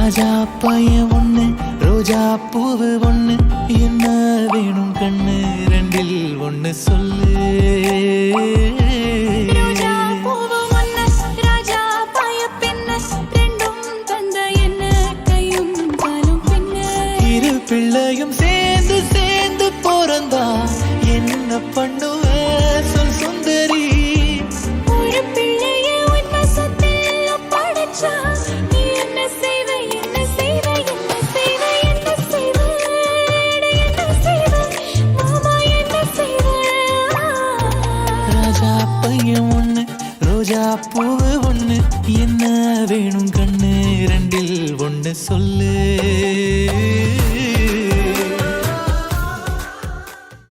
ராஜா பையன் ஒண்ணு ரோஜா பூவு ஒண்ணு என்ன வேணும் கண்ணு ரெண்டில் ஒண்ணு சொல்லு ரோஜா பூவு ஒண்ணு ராஜா பைய பின்ன ரெண்டும் தந்த என்ன கையும் காலும் பின்ன இரு பிள்ளையும் சேர்ந்து சேர்ந்து பிறந்தா என்ன பண்ணுவ சொல் சுந்தரி ஒரு பிள்ளைய உன் வசத்தில் படைச்சா நீ என்ன செய்வ என்ன செய்வ என்ன செய்வ என்ன செய்வ என்ன செய்வ மாமா என்ன செய்வ ராஜா பையன் ஒண்ணு ரோஜா பூவு ஒண்ணு என்ன வேணும் கண்ணு ரெண்டில் ஒண்ணு சொல்லு